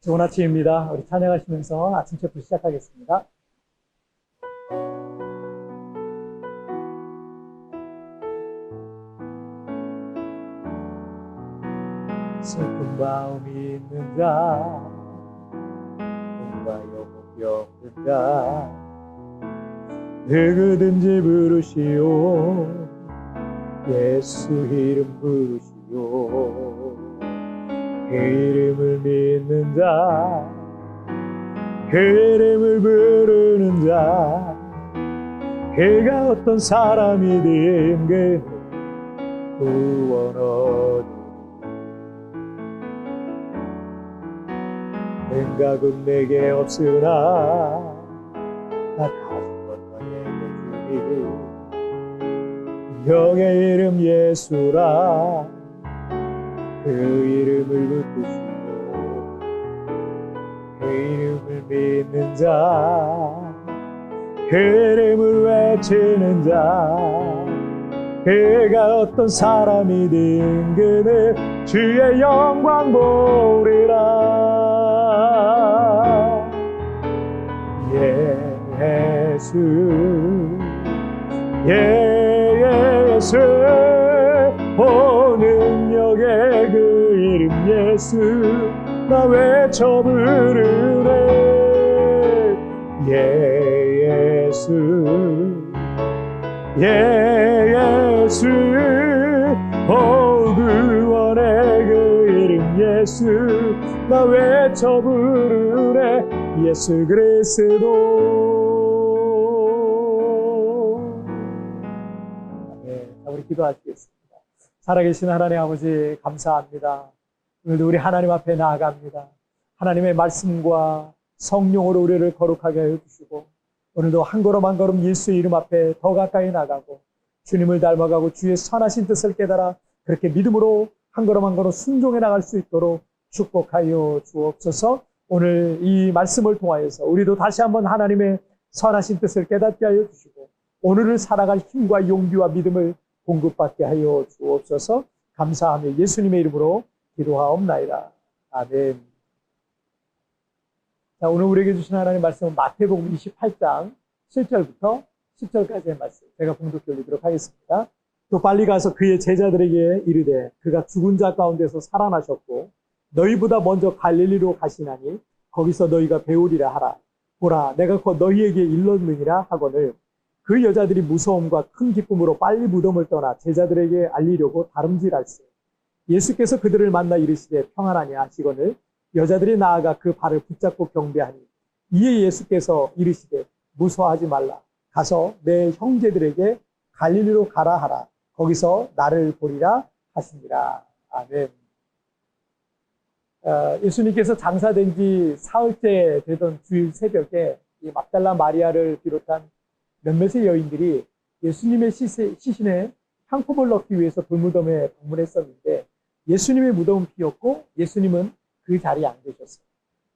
좋은 아침입니다. 우리 찬양하시면서 아침 체프 시작하겠습니다. 슬픈 마음이 있는 자, 눈과 영혼이 없는 자, 누구든지 부르시오. 예수 이름 부르시오. 그 이름을 믿는 자, 그 이름을 부르는 자, 그가 어떤 사람이든 그 구원 얻으리. 생각은 내게 없으나 나 다시 건너에게 주리. 영의 이름 예수라, 그 이름을 붙드시고 그 이름을 믿는 자, 그 이름을 외치는 자, 그가 어떤 사람이든 그는 주의 영광 보리라. 예수 예수 능력의 그 이름 예수 나 외쳐 부르네. 예수 예수 구원의 그 이름 예수 나 외쳐 부르네. 예수 그리스도. 자, 우리 기도하시겠습니다. 살아계신 하나님 아버지 감사합니다. 오늘도 우리 하나님 앞에 나아갑니다. 하나님의 말씀과 성령으로 우리를 거룩하게 해주시고 오늘도 한 걸음 한 걸음 예수의 이름 앞에 더 가까이 나가고 주님을 닮아가고 주의 선하신 뜻을 깨달아 그렇게 믿음으로 한 걸음 한 걸음 순종해 나갈 수 있도록 축복하여 주옵소서. 오늘 이 말씀을 통하여서 우리도 다시 한번 하나님의 선하신 뜻을 깨닫게 하여 주시고 오늘을 살아갈 힘과 용기와 믿음을 공급받게 하여 주옵소서. 감사하며 예수님의 이름으로 기도하옵나이다. 아멘. 자, 오늘 우리에게 주신 하나님의 말씀은 마태복음 28장 7절부터 10절까지의 말씀 제가 봉독해 드리도록 하겠습니다. 또 빨리 가서 그의 제자들에게 이르되 그가 죽은 자 가운데서 살아나셨고 너희보다 먼저 갈릴리로 가시나니 거기서 너희가 배우리라 하라. 보라 내가 곧 너희에게 일렀느니라 하거늘 그 여자들이 무서움과 큰 기쁨으로 빨리 무덤을 떠나 제자들에게 알리려고 다름질할세. 예수께서 그들을 만나 이르시되 평안하냐 하시거늘 여자들이 나아가 그 발을 붙잡고 경배하니 이에 예수께서 이르시되 무서워하지 말라. 가서 내 형제들에게 갈릴리로 가라 하라. 거기서 나를 보리라 하시니라. 아멘. 예수님께서 장사된 지 사흘째 되던 주일 새벽에 이 막달라 마리아를 비롯한 몇몇의 여인들이 예수님의 시신에 향품을 넣기 위해서 돌무덤에 방문했었는데 예수님의 무덤은 비었고 예수님은 그 자리에 안 계셨어요.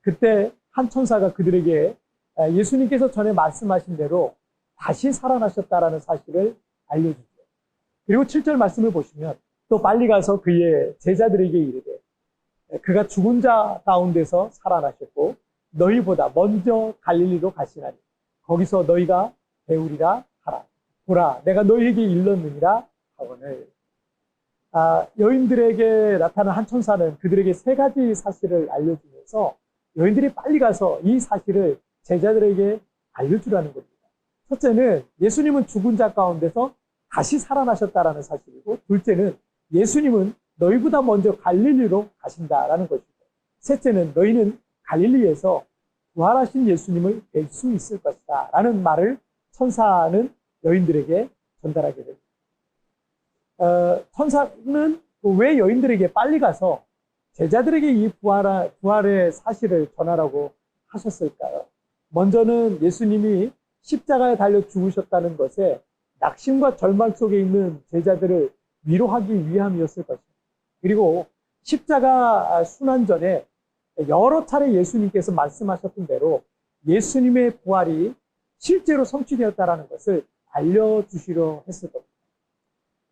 그때 한 천사가 그들에게 예수님께서 전에 말씀하신 대로 다시 살아나셨다라는 사실을 알려주죠. 그리고 7절 말씀을 보시면 또 빨리 가서 그의 제자들에게 이르되 그가 죽은 자 가운데서 살아나셨고 너희보다 먼저 갈릴리로 가시나니 거기서 너희가 배우리라 하라. 보라 내가 너희에게 일렀느니라 하거늘. 여인들에게 나타난 한 천사는 그들에게 세 가지 사실을 알려주면서 여인들이 빨리 가서 이 사실을 제자들에게 알려주라는 겁니다. 첫째는 예수님은 죽은 자 가운데서 다시 살아나셨다라는 사실이고 둘째는 예수님은 너희보다 먼저 갈릴리로 가신다라는 것이고 셋째는 너희는 갈릴리에서 부활하신 예수님을 뵐 수 있을 것이다 라는 말을 천사는 여인들에게 전달하게 됩니다. 천사는 왜 여인들에게 빨리 가서 제자들에게 이 부활의 사실을 전하라고 하셨을까요? 먼저는 예수님이 십자가에 달려 죽으셨다는 것에 낙심과 절망 속에 있는 제자들을 위로하기 위함이었을 것입니다. 그리고 십자가 순환 전에 여러 차례 예수님께서 말씀하셨던 대로 예수님의 부활이 실제로 성취되었다는 것을 알려주시려 했을 겁니다.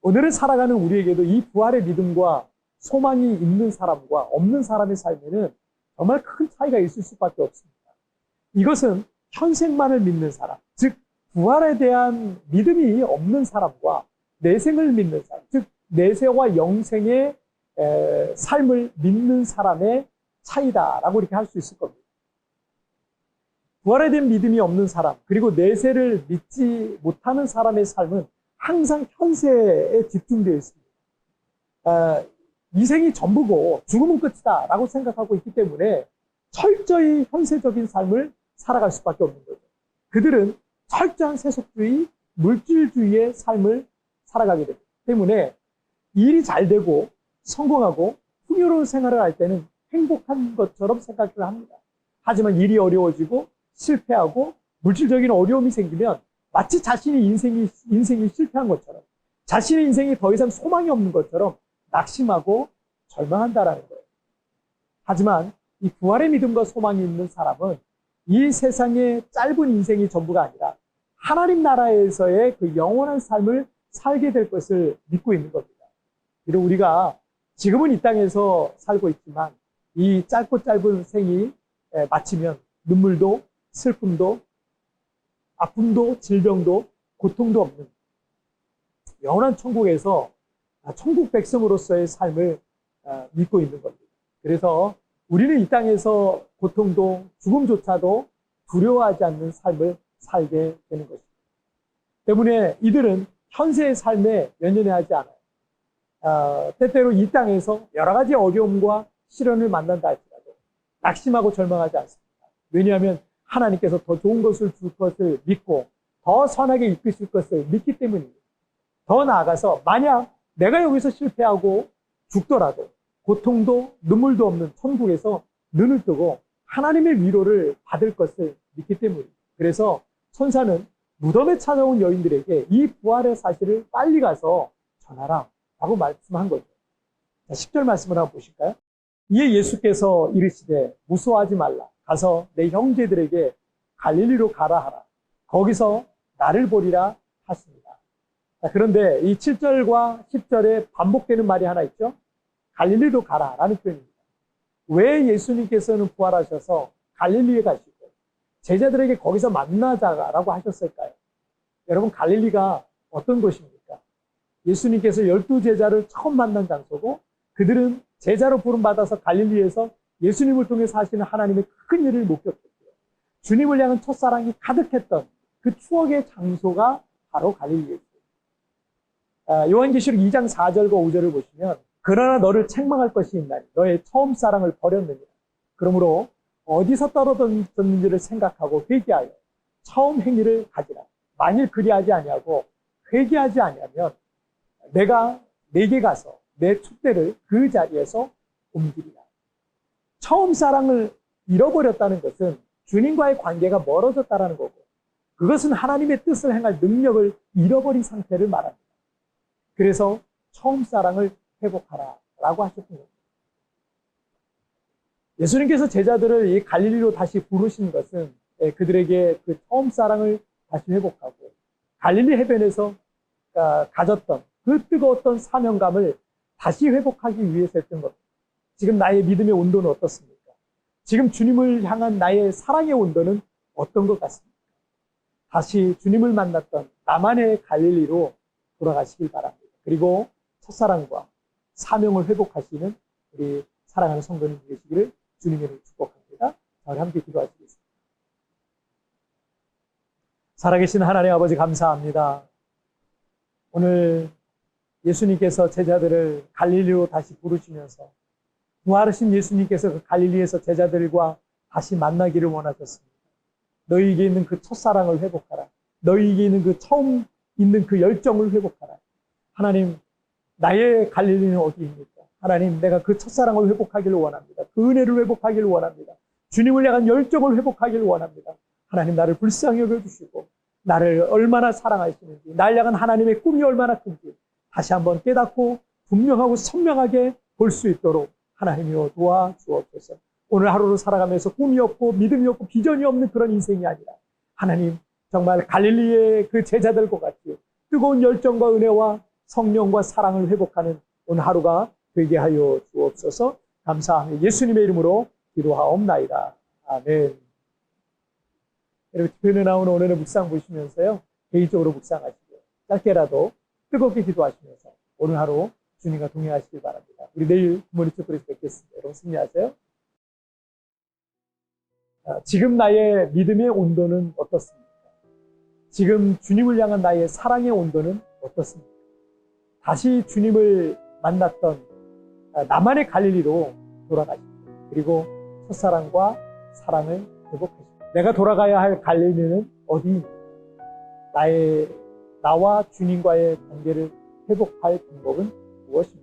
오늘을 살아가는 우리에게도 이 부활의 믿음과 소망이 있는 사람과 없는 사람의 삶에는 정말 큰 차이가 있을 수밖에 없습니다. 이것은 현생만을 믿는 사람, 즉 부활에 대한 믿음이 없는 사람과 내생을 믿는 사람, 즉 내세와 영생의 삶을 믿는 사람의 차이다라고 이렇게 할 수 있을 겁니다. 부활에 대한 믿음이 없는 사람, 그리고 내세를 믿지 못하는 사람의 삶은 항상 현세에 집중되어 있습니다. 이생이 전부고 죽음은 끝이다 라고 생각하고 있기 때문에 철저히 현세적인 삶을 살아갈 수밖에 없는 거죠. 그들은 철저한 세속주의, 물질주의의 삶을 살아가게 됩니다. 때문에 일이 잘 되고 성공하고 풍요로운 생활을 할 때는 행복한 것처럼 생각을 합니다. 하지만 일이 어려워지고 실패하고 물질적인 어려움이 생기면 마치 자신의 인생이 실패한 것처럼, 자신의 인생이 더 이상 소망이 없는 것처럼 낙심하고 절망한다라는 거예요. 하지만 이 부활의 믿음과 소망이 있는 사람은 이 세상의 짧은 인생이 전부가 아니라 하나님 나라에서의 그 영원한 삶을 살게 될 것을 믿고 있는 겁니다. 비록 우리가 지금은 이 땅에서 살고 있지만 이 짧고 짧은 생이 마치면 눈물도 슬픔도 아픔도 질병도 고통도 없는 영원한 천국에서 천국 백성으로서의 삶을 믿고 있는 겁니다. 그래서 우리는 이 땅에서 고통도 죽음조차도 두려워하지 않는 삶을 살게 되는 것입니다. 때문에 이들은 현세의 삶에 연연해하지 않아요. 때때로 이 땅에서 여러 가지 어려움과 시련을 만난다 할지라도 낙심하고 절망하지 않습니다. 왜냐하면 하나님께서 더 좋은 것을 줄 것을 믿고 더 선하게 이끄실 것을 믿기 때문입니다. 더 나아가서 만약 내가 여기서 실패하고 죽더라도 고통도 눈물도 없는 천국에서 눈을 뜨고 하나님의 위로를 받을 것을 믿기 때문입니다. 그래서 천사는 무덤에 찾아온 여인들에게 이 부활의 사실을 빨리 가서 전하라 라고 말씀한 거죠. 자, 10절 말씀을 한번 보실까요? 이에 예수께서 이르시되 무서워하지 말라. 가서 내 형제들에게 갈릴리로 가라 하라. 거기서 나를 보리라 하십니다. 자, 그런데 이 7절과 10절에 반복되는 말이 하나 있죠. 갈릴리로 가라 라는 표현입니다. 왜 예수님께서는 부활하셔서 갈릴리에 가시고 제자들에게 거기서 만나자라고 하셨을까요? 여러분, 갈릴리가 어떤 곳입니까? 예수님께서 12제자를 처음 만난 장소고 그들은 제자로 부름받아서 갈릴리에서 예수님을 통해서 하시는 하나님의 큰 일을 목격했고요. 주님을 향한 첫사랑이 가득했던 그 추억의 장소가 바로 갈릴리였어요. 요한계시록 2장 4절과 5절을 보시면 그러나 너를 책망할 것이 있나니 너의 처음 사랑을 버렸느니라. 그러므로 어디서 떨어졌는지를 생각하고 회개하여 처음 행위를 가지라. 만일 그리하지 아니하고 회개하지 아니하면 내가 내게 가서 내 촛대를 그 자리에서 옮기리라. 처음 사랑을 잃어버렸다는 것은 주님과의 관계가 멀어졌다는 거고 그것은 하나님의 뜻을 행할 능력을 잃어버린 상태를 말합니다. 그래서 처음 사랑을 회복하라 라고 하셨던 겁니다. 예수님께서 제자들을 이 갈릴리로 다시 부르신 것은 그들에게 그 처음 사랑을 다시 회복하고 갈릴리 해변에서 가졌던 그 뜨거웠던 사명감을 다시 회복하기 위해서였던 겁니다. 지금 나의 믿음의 온도는 어떻습니까? 지금 주님을 향한 나의 사랑의 온도는 어떤 것 같습니까? 다시 주님을 만났던 나만의 갈릴리로 돌아가시길 바랍니다. 그리고 첫사랑과 사명을 회복하시는 우리 사랑하는 성도님 되시기를 주님의 이름으로 축복합니다. 우리 함께 기도하시겠습니다. 살아계신 하나님 아버지 감사합니다. 오늘 예수님께서 제자들을 갈릴리로 다시 부르시면서 부활하신 예수님께서 그 갈릴리에서 제자들과 다시 만나기를 원하셨습니다. 너희에게 있는 그 첫사랑을 회복하라. 너희에게 있는 그 처음 있는 그 열정을 회복하라. 하나님, 나의 갈릴리는 어디입니까? 하나님, 내가 그 첫사랑을 회복하기를 원합니다. 그 은혜를 회복하기를 원합니다. 주님을 향한 열정을 회복하기를 원합니다. 하나님, 나를 불쌍히 여겨주시고 나를 얼마나 사랑하시는지, 나를 향한 하나님의 꿈이 얼마나 큰지 다시 한번 깨닫고 분명하고 선명하게 볼 수 있도록 하나님이여 도와주옵소서. 오늘 하루를 살아가면서 꿈이 없고 믿음이 없고 비전이 없는 그런 인생이 아니라 하나님, 정말 갈릴리의 그 제자들과 같이 뜨거운 열정과 은혜와 성령과 사랑을 회복하는 오늘 하루가 되게 하여 주옵소서. 감사하며 예수님의 이름으로 기도하옵나이다. 아멘. 여러분, 집회에 나오는 오늘의 묵상 보시면서요, 개인적으로 묵상하시고요. 짧게라도 뜨겁게 기도하시면서 오늘 하루 주님과 동행하시길 바랍니다. 우리 내일 부모님 축복에서 뵙겠습니다. 여러분 승리하세요. 지금 나의 믿음의 온도는 어떻습니까? 지금 주님을 향한 나의 사랑의 온도는 어떻습니까? 다시 주님을 만났던 나만의 갈릴리로 돌아가십니다. 그리고 첫사랑과 사랑을 회복하십니다. 내가 돌아가야 할 갈릴리는 어디입니까? 나와 주님과의 관계를 회복할 방법은 무엇입니까?